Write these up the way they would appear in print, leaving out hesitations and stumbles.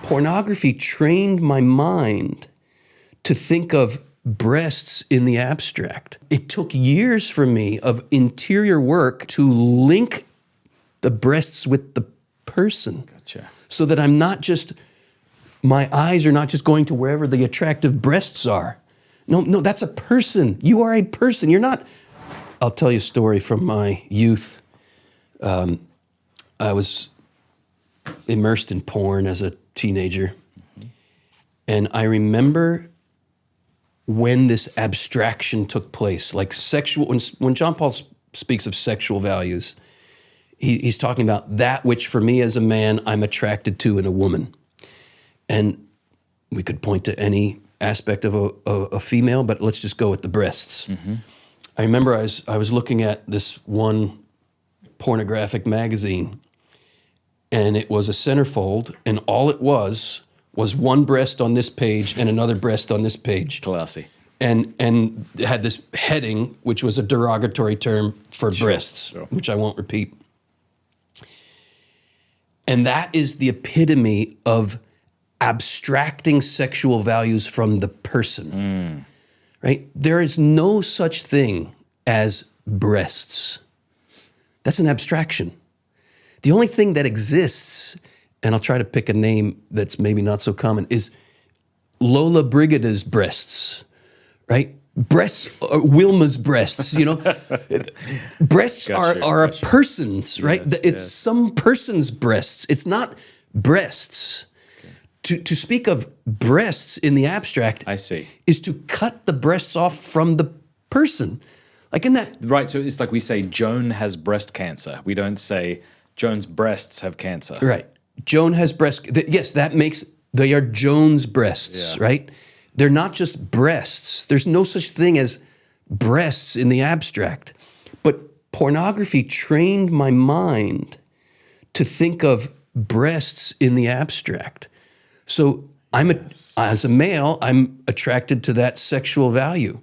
pornography trained my mind to think of breasts in the abstract. It took years for me of interior work to link the breasts with the person. Gotcha. So that I'm not just, my eyes are not just going to wherever the attractive breasts are. No, that's a person. You are a person. You're not, I'll tell you a story from my youth. I was immersed in porn as a teenager. And I remember when this abstraction took place, like sexual, when John Paul speaks of sexual values, he's talking about that which for me as a man, I'm attracted to in a woman. And we could point to any aspect of a female, but let's just go with the breasts. Mm-hmm. I remember I was looking at this one pornographic magazine, and it was a centerfold, and all it was one breast on this page and another breast on this page. Classy. And it had this heading, which was a derogatory term for breasts, which I won't repeat. And that is the epitome of abstracting sexual values from the person, right? There is no such thing as breasts. That's an abstraction. The only thing that exists, and I'll try to pick a name that's maybe not so common, is Lola Brigida's breasts, right? Breasts, or Wilma's breasts, you know? Breasts are a person's, right? Yes, it's some person's breasts. It's not breasts. To speak of breasts in the abstract, I see, is to cut the breasts off from the person. Like in that... Right, so it's like we say Joan has breast cancer. We don't say Joan's breasts have cancer. Right. Joan has breast... Yes, that makes... They are Joan's breasts, right? They're not just breasts. There's no such thing as breasts in the abstract. But pornography trained my mind to think of breasts in the abstract. So as a male, I'm attracted to that sexual value.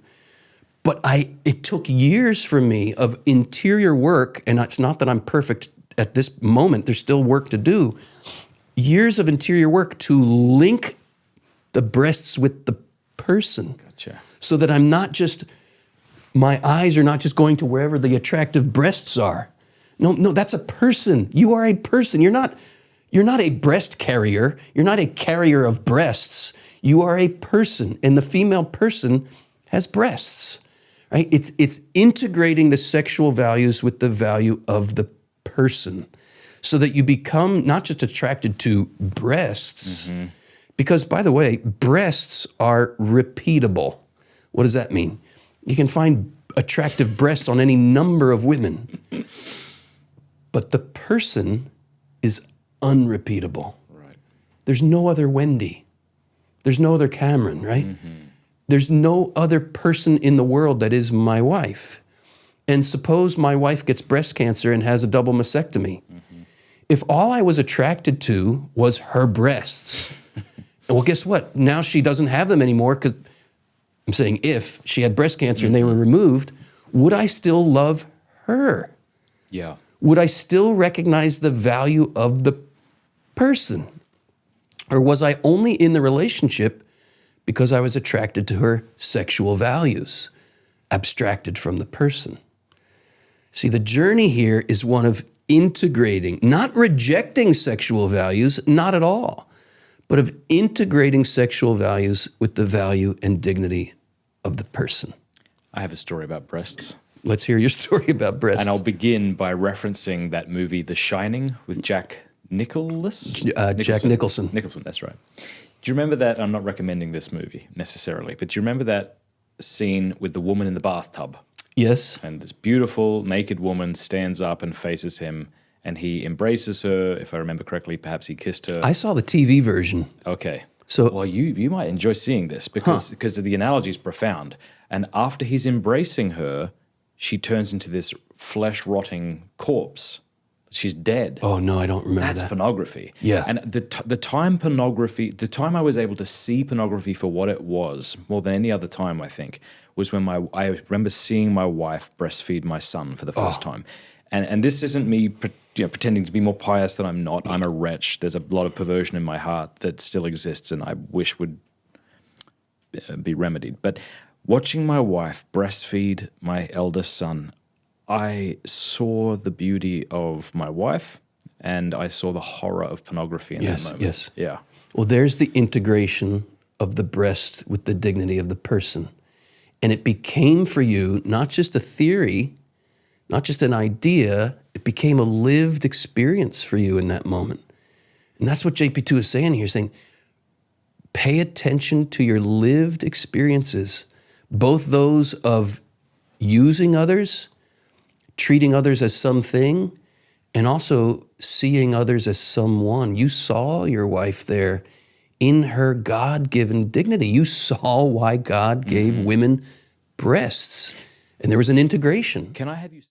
But it took years for me of interior work, and it's not that I'm perfect at this moment, there's still work to do, years of interior work to link the breasts with the person. Gotcha. So that I'm not just, my eyes are not just going to wherever the attractive breasts are. No, that's a person. You are a person. You're not a breast carrier. You're not a carrier of breasts. You are a person, and the female person has breasts, right? It's integrating the sexual values with the value of the person so that you become not just attracted to breasts, because, by the way, breasts are repeatable. What does that mean? You can find attractive breasts on any number of women, but the person is unrepeatable. Right. There's no other Wendy. There's no other Cameron, right? There's no other person in the world that is my wife. And suppose my wife gets breast cancer and has a double mastectomy. If all I was attracted to was her breasts, well, guess what? Now she doesn't have them anymore, because I'm saying if she had breast cancer and they were removed, would I still love her? Yeah. Would I still recognize the value of the person? Or was I only in the relationship because I was attracted to her sexual values, abstracted from the person? See, the journey here is one of integrating, not rejecting sexual values, not at all, but of integrating sexual values with the value and dignity of the person. I have a story about breasts. Let's hear your story about breasts. And I'll begin by referencing that movie, The Shining, with Jack Jack Nicholson. Nicholson, that's right. Do you remember that? I'm not recommending this movie necessarily, but do you remember that scene with the woman in the bathtub? Yes. And this beautiful naked woman stands up and faces him, and he embraces her. If I remember correctly, perhaps he kissed her. I saw the TV version. Okay. So, well, you might enjoy seeing this because the analogy is profound. And after he's embracing her, she turns into this flesh-rotting corpse. She's dead. Oh, no, I don't remember That's that. pornography. Yeah. And the time I was able to see pornography for what it was, more than any other time, I think, was when I remember seeing my wife breastfeed my son for the first time. And this isn't me pretending to be more pious than I'm not. I'm a wretch. There's a lot of perversion in my heart that still exists and I wish would be remedied. But watching my wife breastfeed my eldest son, I saw the beauty of my wife and I saw the horror of pornography in that moment. Yes. Yeah. Well, there's the integration of the breast with the dignity of the person. And it became for you not just a theory, not just an idea, it became a lived experience for you in that moment. And that's what JP2 is saying here, saying, pay attention to your lived experiences, both those of using others, treating others as something, and also seeing others as someone. You saw your wife there in her God-given dignity. You saw why God gave women breasts, and there was an integration. Can I have you